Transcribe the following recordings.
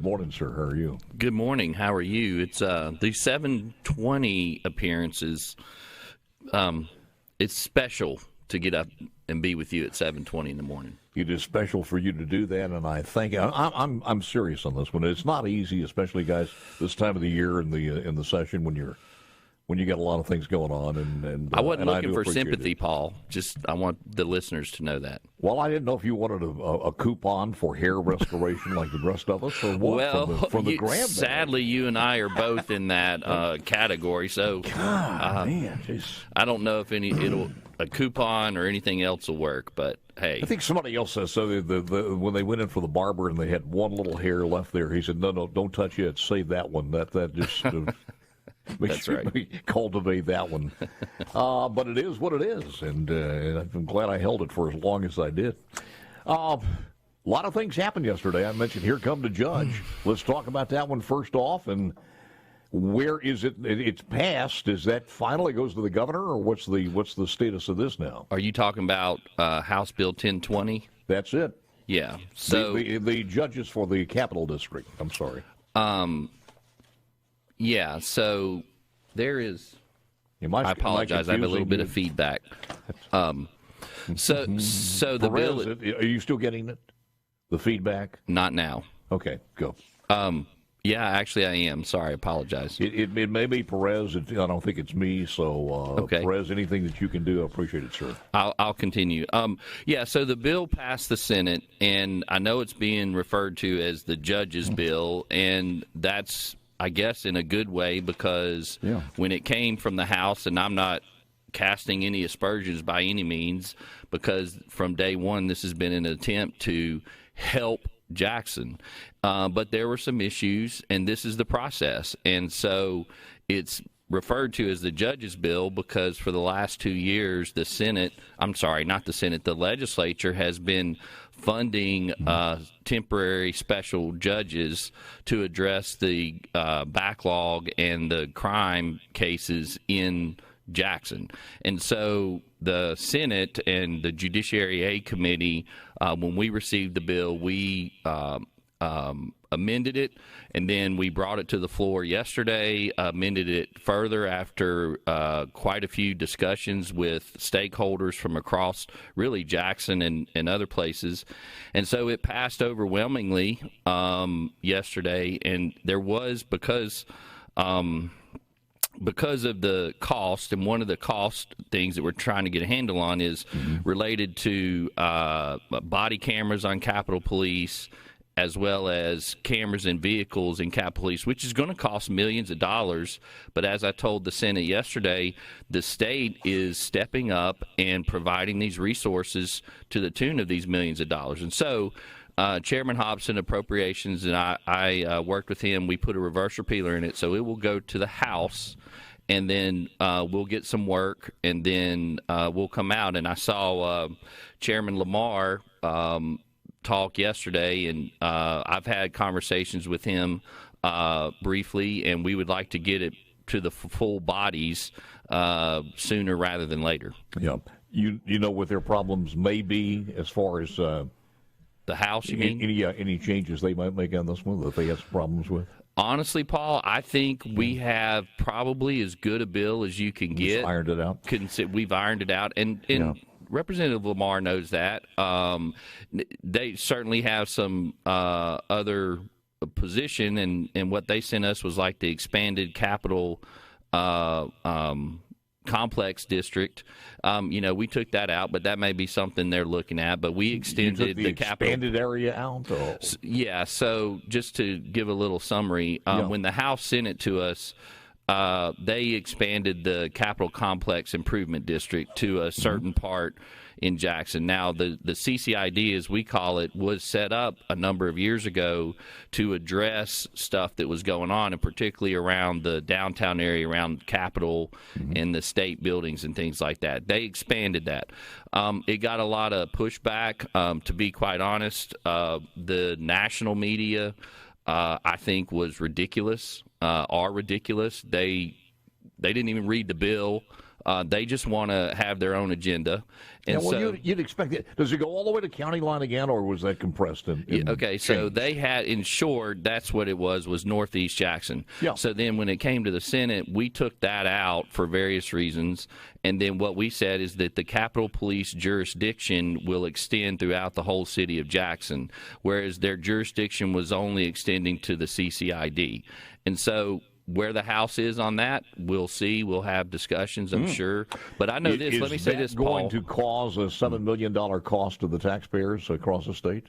Morning, sir. How are you? Good morning. How are you? It's the 7:20 appearances. It's special to get up and be with you at 7:20 in the morning. It is special for you to do that, and I think I'm serious on this one. It's not easy, especially guys this time of the year in the session when you got a lot of things going on. And I wasn't looking for appreciate sympathy, it. Paul. Just I want the listeners to know that. Well, I didn't know if you wanted a coupon for hair restoration like the rest of us, or what? Well, from the grandbaby. Sadly, you and I are both in that category. So, God, man, jeez. I don't know if a coupon or anything else will work. But hey, I think somebody else says so. When they went in for the barber and they had one little hair left there, he said, "No, don't touch it. Save that one. That just." That's right. Cultivate that one. But it is what it is, and I'm glad I held it for as long as I did. A lot of things happened yesterday. I mentioned Here Come the Judge. Let's talk about that one first off. And where is it? It's passed. Is that finally goes to the governor, or what's the status of this now? Are you talking about House Bill 1020? That's it. Yeah. So the judges for the Capital District. I'm sorry. Yeah, so there is. I apologize. I have a little bit of feedback. So the Perez, bill. Are you still getting it? The feedback? Not now. Okay, go. Yeah, actually, I am. Sorry, I apologize. It may be Perez. I don't think it's me. So, okay. Perez, anything that you can do, I appreciate it, sir. I'll continue. Yeah, so the bill passed the Senate, and I know it's being referred to as the judge's bill, and that's, I guess, in a good way, because when it came from the House, and I'm not casting any aspersions by any means, because from day one this has been an attempt to help Jackson. But there were some issues, and this is the process. And so it's referred to as the judge's bill because for the last 2 years, the legislature has been funding temporary special judges to address the backlog and the crime cases in Jackson. And so the Senate and the Judiciary Aid Committee, when we received the bill, we amended it, and then we brought it to the floor yesterday, amended it further after quite a few discussions with stakeholders from across really Jackson and other places. And so it passed overwhelmingly yesterday, and there was, because of the cost, and one of the cost things that we're trying to get a handle on is related to body cameras on Capitol Police, as well as cameras in vehicles in Capitol Police, which is going to cost millions of dollars. But as I told the Senate yesterday, the state is stepping up and providing these resources to the tune of these millions of dollars. And so Chairman Hobson, Appropriations, and I worked with him. We put a reverse repealer in it, so it will go to the House, and then we'll get some work, and then we'll come out. And I saw Chairman Lamar talk yesterday, and I've had conversations with him briefly, and we would like to get it to the full bodies sooner rather than later. Yeah, you know what their problems may be as far as the House, you mean? Any changes they might make on this one that they have some problems with? Honestly, Paul, I think we have probably as good a bill as you can get. Just ironed it out. We've ironed it out, and Representative Lamar knows that. They certainly have some other position, and what they sent us was like the expanded capital complex district. We took that out, but that may be something they're looking at. But we extended the capital expanded area out. Or? Yeah. So just to give a little summary, when the House sent it to us, they expanded the Capital Complex Improvement District to a certain part in Jackson. Now, the CCID, as we call it, was set up a number of years ago to address stuff that was going on, and particularly around the downtown area, around Capitol and the state buildings and things like that. They expanded that. It got a lot of pushback, to be quite honest. The national media, I think, was ridiculous. Are ridiculous. They didn't even read the bill. They just want to have their own agenda. And you'd expect it. Does it go all the way to county line again, or was that compressed? So they had, in short, that's what it was Northeast Jackson. Yeah. So then when it came to the Senate, we took that out for various reasons. And then what we said is that the Capitol Police jurisdiction will extend throughout the whole city of Jackson, whereas their jurisdiction was only extending to the CCID. And so where the House is on that, we'll see. We'll have discussions, I'm sure. But I know this. Let me say this, Paul. Is that going to cause a $7 million cost to the taxpayers across the state?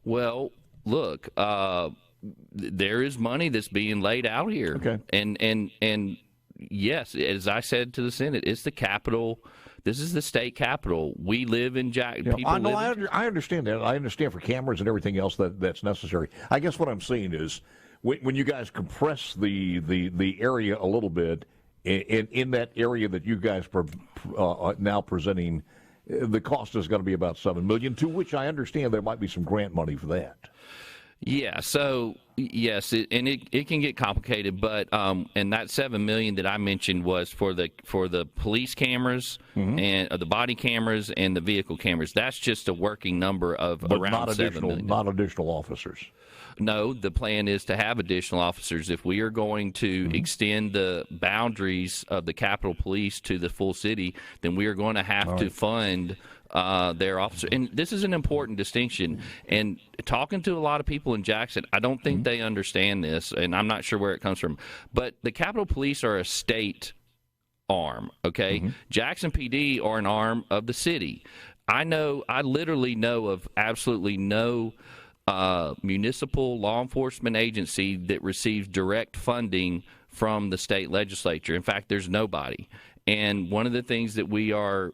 Well, look, there is money that's being laid out here. Okay. And yes, as I said to the Senate, it's the capital. This is the state capital. We live in Jackson. I understand that. I understand for cameras and everything else that's necessary. I guess what I'm saying is, when you guys compress the area a little bit, in that area that you guys are now presenting, the cost is going to be about $7 million, to which I understand there might be some grant money for that. Yeah, so yes, it can get complicated, but and that $7 million that I mentioned was for the police cameras and the body cameras and the vehicle cameras. That's just a working number of around $7 million. Not additional officers. No, the plan is to have additional officers. If we are going to extend the boundaries of the Capitol Police to the full city, then we are going to have to fund their officers. And this is an important distinction. And talking to a lot of people in Jackson, I don't think they understand this, and I'm not sure where it comes from. But the Capitol Police are a state arm, okay? Jackson PD are an arm of the city. I literally know of absolutely no municipal law enforcement agency that receives direct funding from the state legislature. In fact, there's nobody. And one of the things that we are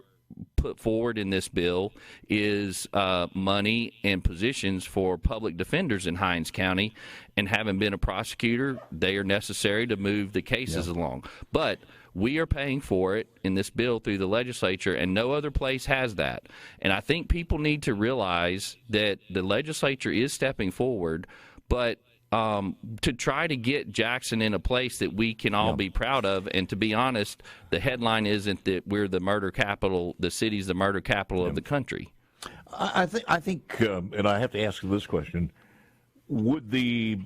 put forward in this bill is money and positions for public defenders in Hinds County. And having been a prosecutor, they are necessary to move the cases along. But we are paying for it in this bill through the legislature, and no other place has that. And I think people need to realize that the legislature is stepping forward, but to try to get Jackson in a place that we can all be proud of. And to be honest, the headline isn't that we're the murder capital, the city's the murder capital of the country. I think, and I have to ask you this question: would the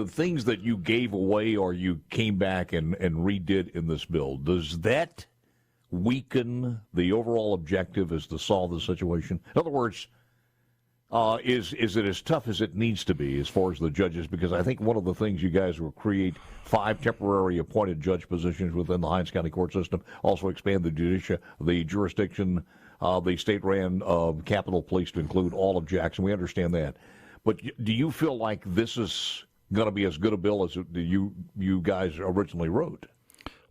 things that you gave away or you came back and redid in this bill, does that weaken the overall objective as to solve the situation? In other words, is it as tough as it needs to be as far as the judges? Because I think one of the things you guys will create 5 temporary appointed judge positions within the Hinds County Court system, also expand the jurisdiction, the state-ran Capitol Police to include all of Jackson. We understand that. But do you feel like this is going to be as good a bill as you guys originally wrote?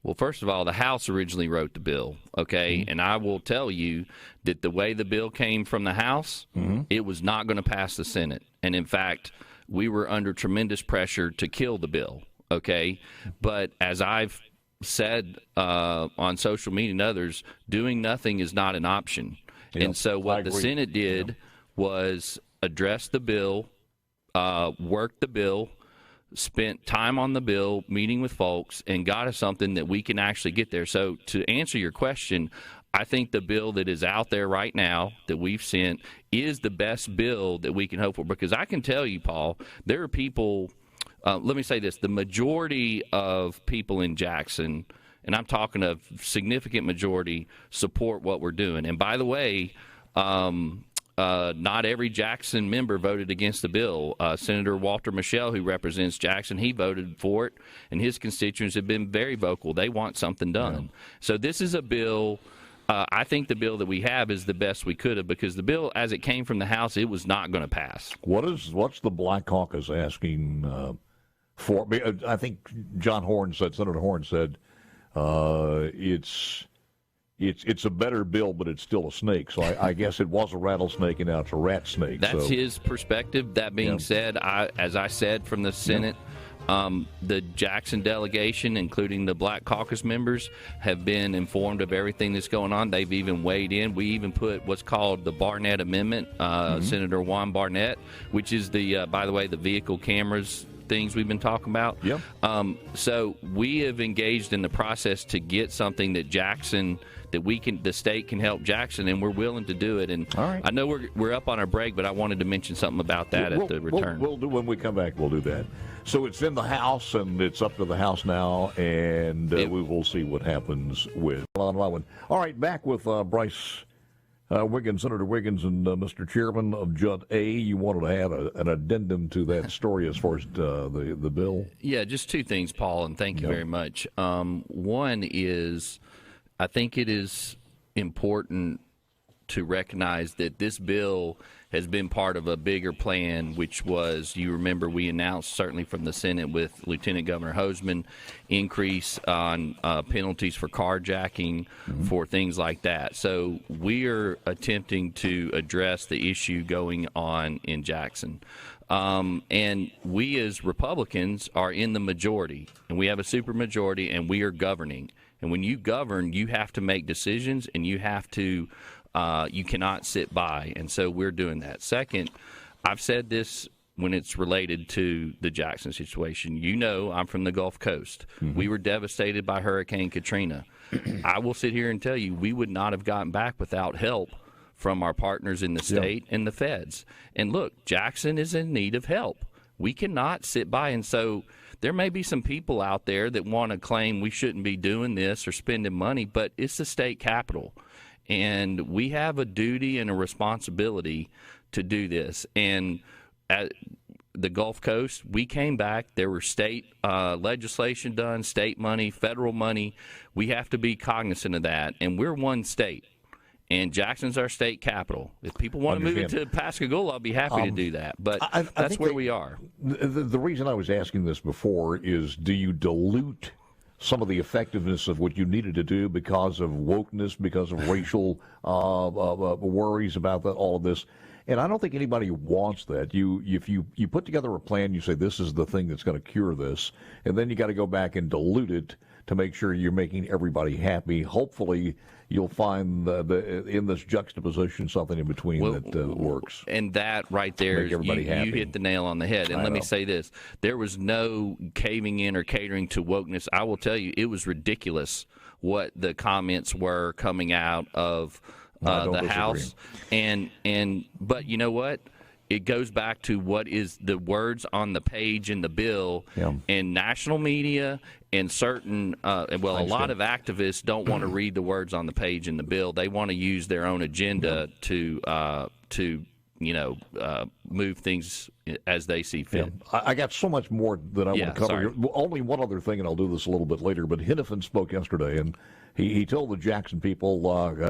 Well, first of all, the House originally wrote the bill, okay? And I will tell you that the way the bill came from the House, it was not going to pass the Senate. And, in fact, we were under tremendous pressure to kill the bill, okay? But as I've said on social media and others, doing nothing is not an option. And so what the Senate did was address the bill, work the bill, spent time on the bill, meeting with folks, and got us something that we can actually get there. So to answer your question, I think the bill that is out there right now that we've sent is the best bill that we can hope for. Because I can tell you, Paul, there are people, let me say this, the majority of people in Jackson, and I'm talking a significant majority, support what we're doing. And by the way, not every Jackson member voted against the bill. Senator Walter Michel, who represents Jackson, he voted for it, and his constituents have been very vocal. They want something done. So this is a bill, I think the bill that we have is the best we could have, because the bill, as it came from the House, it was not going to pass. What's the Black Caucus asking for? I think Senator Horn said, it's a better bill, but it's still a snake. So I guess it was a rattlesnake, and now it's a rat snake. That's his perspective. That being said, as I said from the Senate, the Jackson delegation, including the Black Caucus members, have been informed of everything that's going on. They've even weighed in. We even put what's called the Barnett Amendment, Senator Juan Barnett, which is by the way, the vehicle cameras things we've been talking about. Yep. So we have engaged in the process to get something that the state can help Jackson, and we're willing to do it. And all right. I know we're up on our break, but I wanted to mention something about that at the return. We'll do when we come back. We'll do that. So it's in the House, and it's up to the House now, and we will see what happens with on that one. All right, back with Brice Wiggins, Senator Wiggins, and Mr. Chairman of Judd A. You wanted to add an addendum to that story as far as the bill? Yeah, just two things, Paul, and thank you very much. One is, I think it is important to recognize that this bill has been part of a bigger plan, which was, you remember, we announced certainly from the Senate with Lieutenant Governor Hoseman, increase on penalties for carjacking, for things like that. So we are attempting to address the issue going on in Jackson. And we as Republicans are in the majority, and we have a supermajority, and we are governing. And when you govern, you have to make decisions, and you have to you cannot sit by, and so we're doing that. Second, I've said this when it's related to the Jackson situation. You know, I'm from the Gulf Coast. We were devastated by Hurricane Katrina. I will sit here and tell you we would not have gotten back without help from our partners in the state and the feds. And look, Jackson is in need of help. We cannot sit by, and so there may be some people out there that want to claim we shouldn't be doing this or spending money, but it's the state capital. And we have a duty and a responsibility to do this. And at the Gulf Coast, we came back. There were state legislation done, state money, federal money. We have to be cognizant of that. And we're one state. And Jackson's our state capital. If people want to move it to Pascagoula, I'll be happy to do that. But that's where we are. The reason I was asking this before is, do you dilute some of the effectiveness of what you needed to do because of wokeness, because of racial worries about all of this? And I don't think anybody wants that. If you put together a plan, you say this is the thing that's going to cure this, and then you got to go back and dilute it to make sure you're making everybody happy. Hopefully, you'll find in this juxtaposition something in between that works. And that right there, you hit the nail on the head. And let me say this. There was no caving in or catering to wokeness. I will tell you, it was ridiculous what the comments were coming out of the House. But you know what? It goes back to what is the words on the page in the bill, and national media and certain, a lot of activists don't want to read the words on the page in the bill. They want to use their own agenda to move things as they see fit. I got so much more that I want to cover. Only one other thing, and I'll do this a little bit later, but Hennepin spoke yesterday, and he told the Jackson people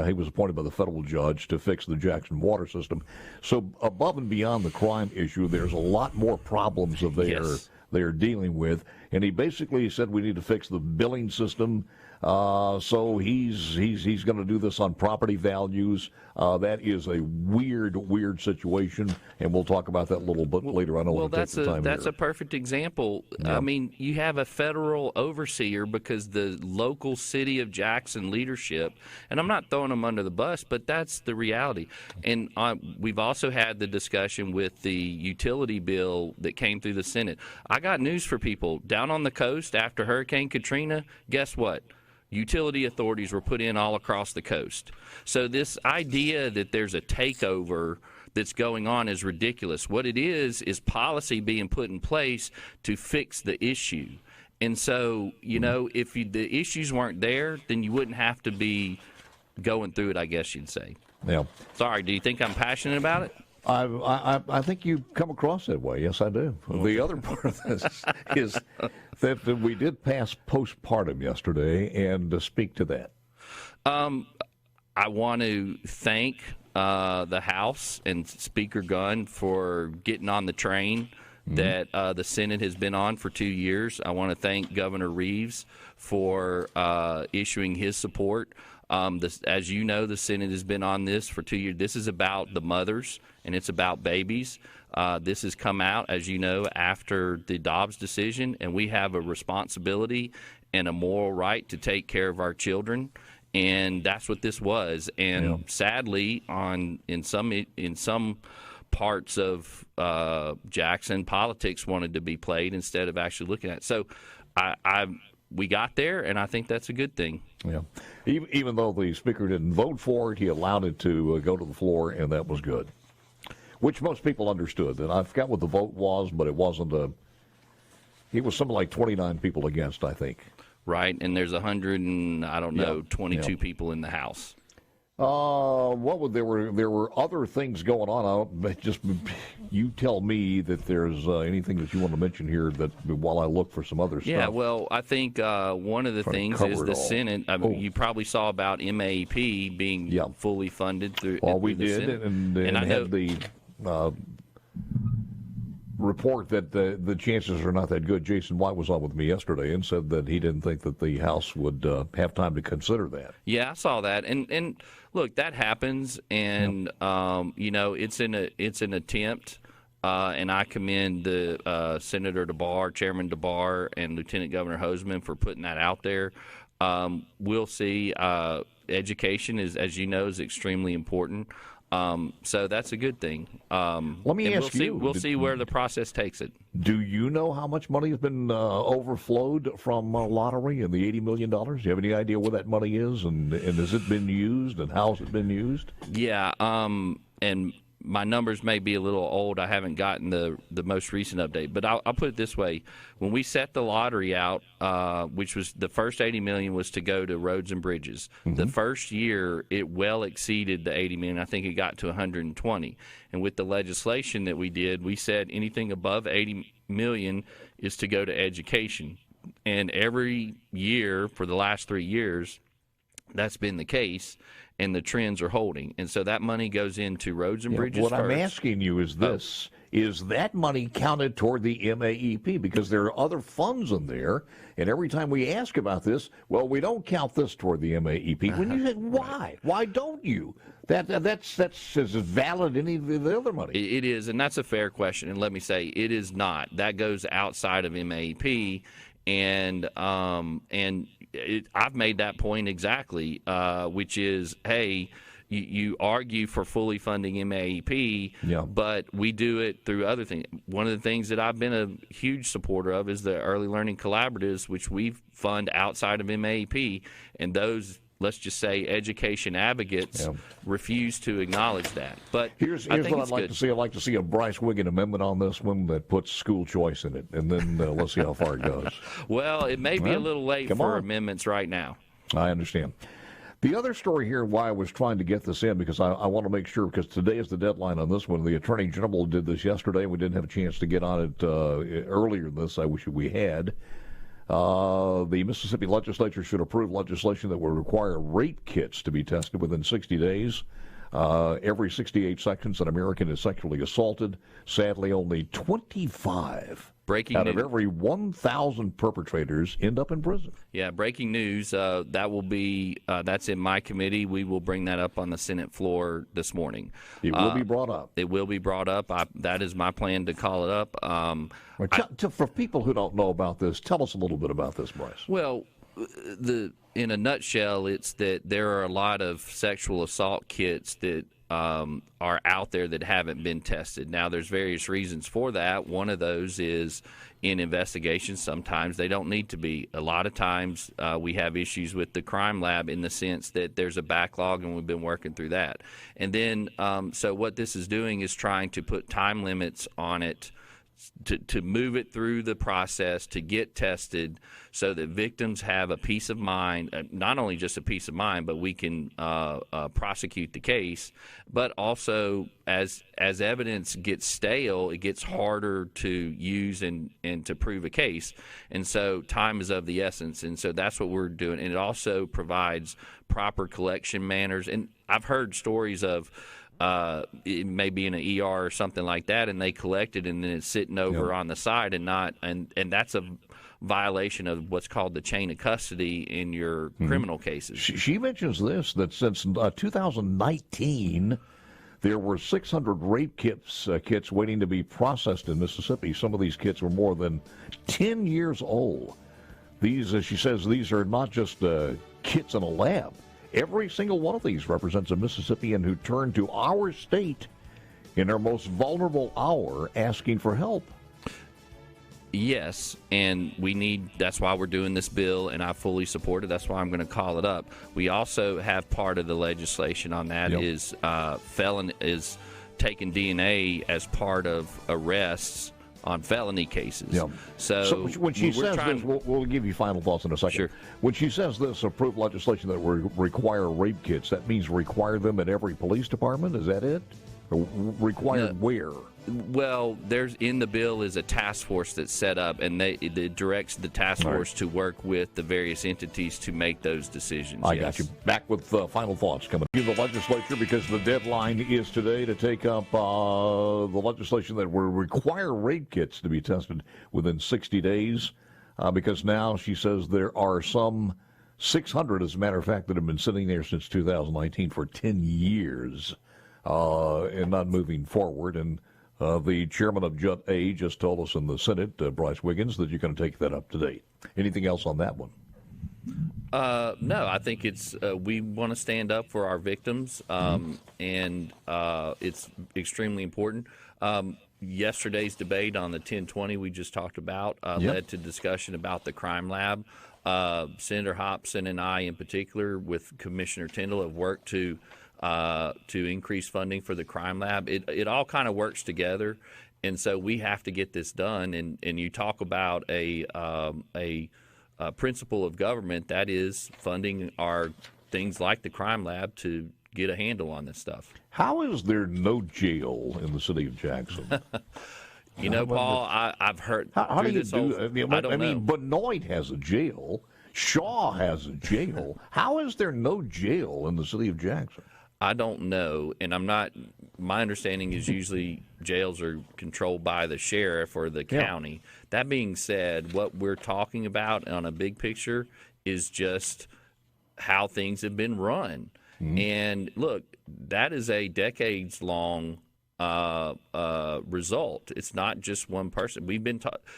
he was appointed by the federal judge to fix the Jackson water system. So above and beyond the crime issue, there's a lot more problems they are dealing with. And he basically said we need to fix the billing system. So he's going to do this on property values. That is a weird situation, and we'll talk about that a little bit later. I know that's a perfect example. I mean, you have a federal overseer because the local city of Jackson leadership, and I'm not throwing them under the bus, but that's the reality. And we've also had the discussion with the utility bill that came through the Senate. I got news for people down on the coast after Hurricane Katrina. Guess what? Utility authorities were put in all across the coast. So this idea that there's a takeover that's going on is ridiculous. What it is policy being put in place to fix the issue. And so, if the issues weren't there, then you wouldn't have to be going through it, I guess you'd say. Yeah. Sorry, do you think I'm passionate about it? I think you come across that way. Yes, I do. The other part of this is that we did pass postpartum yesterday, and to speak to that. I want to thank the House and Speaker Gunn for getting on the train that the Senate has been on for 2 years. I want to thank Governor Reeves for issuing his support. As you know, the Senate has been on this for 2 years. This is about the mothers, and it's about babies. This has come out, as you know, after the Dobbs decision, and we have a responsibility and a moral right to take care of our children, and that's what this was. And sadly, in some parts of Jackson politics wanted to be played instead of actually looking at it. So we got there, and I think that's a good thing. Yeah. Even though the Speaker didn't vote for it, he allowed it to go to the floor, and that was good, which most people understood. And I forgot what the vote was, but it wasn't it was something like 29 people against, I think. Right, and there's 22 people in the House. There were other things going on. Just you tell me that there's anything that you want to mention here that while I look for some other stuff. Yeah, well, I think one of the things is the Senate. I mean, you probably saw about MAEP being fully funded through. Well, we the did, Senate. and I had the report that the chances are not that good. Jason White was on with me yesterday and said that he didn't think that the House would have time to consider that. Yeah, I saw that, and look, that happens, and it's an attempt, and I commend the Senator DeBar, Chairman DeBar, and Lieutenant Governor Hoseman for putting that out there. We'll see. Education is, as you know, is extremely important. So that's a good thing. Let me ask you. We'll see where the process takes it. Do you know how much money has been overflowed from lottery and the $80 million? Do you have any idea where that money is, and has it been used, and how has it been used? Yeah, and my numbers may be a little old. I haven't gotten the most recent update, but I'll put it this way: when we set the lottery out, which was the first $80 million was to go to roads and bridges. Mm-hmm. The first year, it well exceeded the $80 million. I think it got to 120. And with the legislation that we did, we said anything above $80 million is to go to education. And every year for the last 3 years, that's been the case. And the trends are holding. And so that money goes into roads and bridges What first. I'm asking you is this. Is that money counted toward the MAEP? Because there are other funds in there, and every time we ask about this, well, we don't count this toward the MAEP. When you say, why? Right. Why don't you? That's as valid as any of the other money. It is, and that's a fair question. And let me say, it is not. That goes outside of MAEP, and I've made that point exactly, which is, hey, you argue for fully funding MAEP, but we do it through other things. One of the things that I've been a huge supporter of is the early learning collaboratives, which we fund outside of MAEP, and those, let's just say, education advocates refuse to acknowledge that. But here's what I'd like to see. I'd like to see a Brice Wiggins amendment on this one that puts school choice in it, and then let's see how far it goes. Well, it may be a little late for amendments right now. I understand. The other story here, why I was trying to get this in, because I want to make sure, because today is the deadline on this one. The Attorney General did this yesterday, and we didn't have a chance to get on it earlier than this. I wish we had. The Mississippi legislature should approve legislation that will require rape kits to be tested within 60 days. Every 68 seconds, an American is sexually assaulted. Sadly, only 25 out of every 1,000 perpetrators end up in prison. Yeah, breaking news. That will be that's in my committee. We will bring that up on the Senate floor this morning. It will be brought up. It will be brought up. That is my plan to call it up. For people who don't know about this, tell us a little bit about this, Brice. Well, in a nutshell, it's that there are a lot of sexual assault kits that are out there that haven't been tested. Now, there's various reasons for that. One of those is in investigations, sometimes they don't need to be. A lot of times we have issues with the crime lab in the sense that there's a backlog, and we've been working through that. And then, so what this is doing is trying to put time limits on it to move it through the process, to get tested so that victims have a peace of mind, not only just a peace of mind, but we can prosecute the case. But also, as evidence gets stale, it gets harder to use and to prove a case. And so time is of the essence. And so that's what we're doing. And it also provides proper collection manners. And I've heard stories of it may be in an ER or something like that, and they collect it, and then it's sitting over on the side, and that's a violation of what's called the chain of custody in your criminal cases. She mentions this, that since 2019, there were 600 rape kits waiting to be processed in Mississippi. Some of these kits were more than 10 years old. These, as she says, these are not just kits in a lab. Every single one of these represents a Mississippian who turned to our state in their most vulnerable hour asking for help. Yes, and that's why we're doing this bill, and I fully support it. That's why I'm going to call it up. We also have part of the legislation on that is felon is taking DNA as part of arrests on felony cases. Yeah. So when she says this, we'll give you final thoughts in a second. Sure. When she says this, approved legislation that will require rape kits, that means require them at every police department? Is that it? Or required where? Well, in the bill is a task force that's set up, and it directs the task force to work with the various entities to make those decisions. I got you. Back with final thoughts coming to the legislature, because the deadline is today to take up the legislation that will require rape kits to be tested within 60 days, because now she says there are some 600, as a matter of fact, that have been sitting there since 2019 for 10 years and not moving forward. And the chairman of Jut A just told us in the Senate, Brice Wiggins, that you're going to take that up to date. Anything else on that one? No, I think we want to stand up for our victims, and it's extremely important. Yesterday's debate on the 1020 we just talked about led to discussion about the crime lab. Senator Hobson and I, in particular, with Commissioner Tyndall, have worked to increase funding for the crime lab. It all kind of works together, and so we have to get this done. And you talk about a principle of government that is funding our things like the crime lab to get a handle on this stuff. How is there no jail in the city of Jackson? Paul, I've heard. How do you do? I mean, know. Benoit has a jail. Shaw has a jail. How is there no jail in the city of Jackson? I don't know, and my understanding is usually jails are controlled by the sheriff or the county. That being said, what we're talking about on a big picture is just how things have been run. And look, that is a decades-long result. It's not just one person.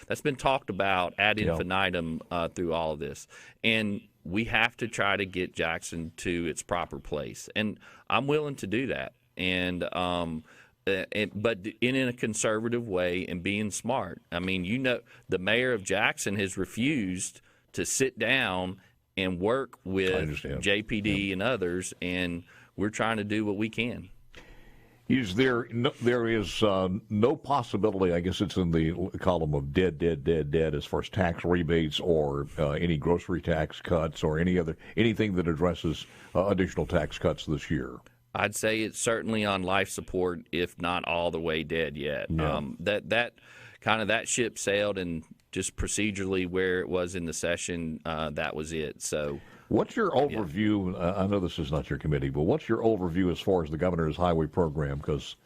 That's been talked about ad infinitum through all of this, and we have to try to get Jackson to its proper place, and I'm willing to do that. And but in a conservative way and being smart. I mean, the mayor of Jackson has refused to sit down and work with JPD and others, and we're trying to do what we can. Is there is no possibility, I guess it's in the column of dead, as far as tax rebates or any grocery tax cuts or anything that addresses additional tax cuts this year? I'd say it's certainly on life support, if not all the way dead yet. Yeah. That ship sailed, and just procedurally where it was in the session, that was it. So. What's your overview? I know this is not your committee, but what's your overview as far as the governor's highway program? Because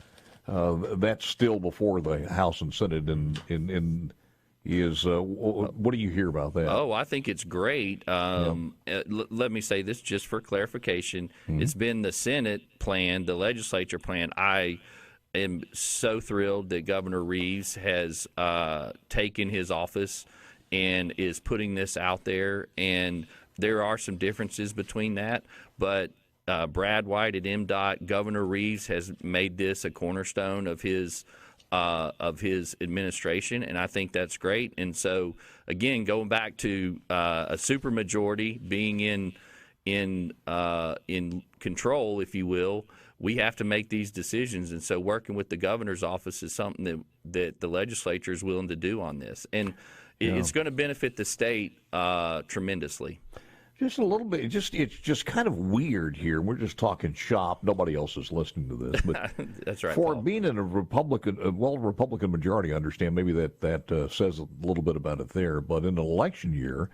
that's still before the House and Senate, what do you hear about that? Oh, I think it's great. Let me say this just for clarification. It's been the Senate plan, the legislature plan. I am so thrilled that Governor Reeves has taken his office and is putting this out there, and there are some differences between that, but Brad White at MDOT, Governor Reeves has made this a cornerstone of his administration, and I think that's great. And so, again, going back to a supermajority being in control, if you will, we have to make these decisions. And so, working with the governor's office is something that the legislature is willing to do on this, and it's going to benefit the state tremendously. Just a little bit. It's just kind of weird here. We're just talking shop. Nobody else is listening to this. But that's right. For Paul. Being in a Republican majority, I understand maybe that says a little bit about it there. But in an election year,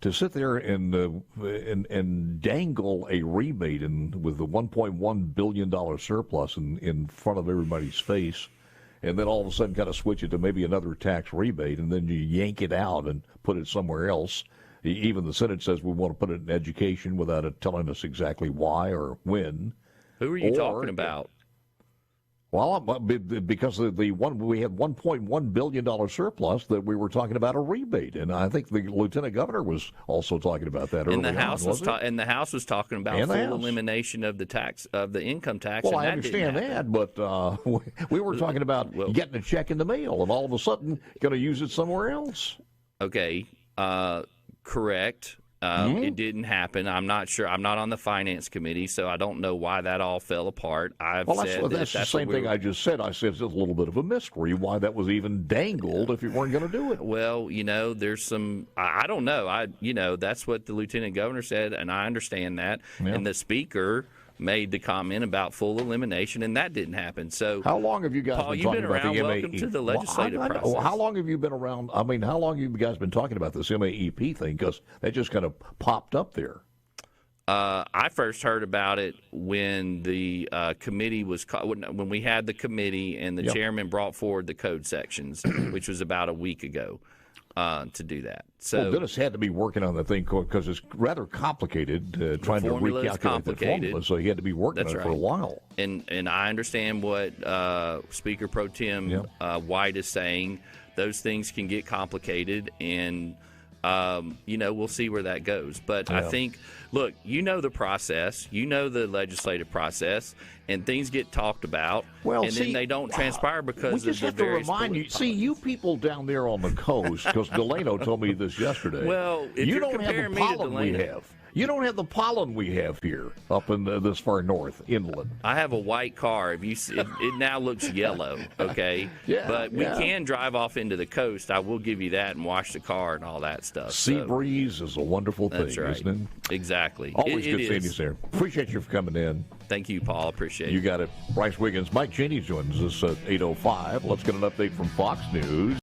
to sit there and dangle a rebate with the $1.1 billion surplus in front of everybody's face, and then all of a sudden kind of switch it to maybe another tax rebate, and then you yank it out and put it somewhere else. Even the Senate says we want to put it in education without it telling us exactly why or when. Who are you talking about? Well, because we had $1.1 billion surplus that we were talking about a rebate, and I think the lieutenant governor was also talking about that earlier. And the House was talking about full elimination of the income tax. Well, I understand that, but we were talking about getting a check in the mail and all of a sudden going to use it somewhere else. Okay, correct. It didn't happen. I'm not sure. I'm not on the finance committee, so I don't know why that all fell apart. That's the same thing I just said. I said it's a little bit of a mystery why that was even dangled if you weren't going to do it. Well, there's some. I don't know. That's what the lieutenant governor said, and I understand that. Yeah. And the speaker made the comment about full elimination, and that didn't happen. So, how long have you guys Paul, been talking about the MAEP? Welcome to the legislative process. How long have you been around? I mean, how long have you guys been talking about this MAEP thing? Because that just kind of popped up there. I first heard about it when the committee was when we had the committee and the chairman brought forward the code sections, which was about a week ago. To do that. So Dennis had to be working on the thing because it's rather complicated trying to recalculate the formula, so he had to be working on it for a while. And I understand what Speaker Pro Tem White is saying. Those things can get complicated, and we'll see where that goes. But I think, look, the process, the legislative process, and things get talked about, then they don't transpire because we just of the have to remind you. See, you people down there on the coast, because Delano told me this yesterday. Well, if you you're don't have the pollen we have. You don't have the pollen we have here up in this far north, inland. I have a white car. If you see, it now looks yellow, okay? But we can drive off into the coast. I will give you that and wash the car and all that stuff. Sea breeze is a wonderful thing, isn't it? Exactly. Always good seeing you, sir. Appreciate you for coming in. Thank you, Paul. Appreciate it. You got it. Brice Wiggins. Mike Cheney joins us at 8:05. Let's get an update from Fox News.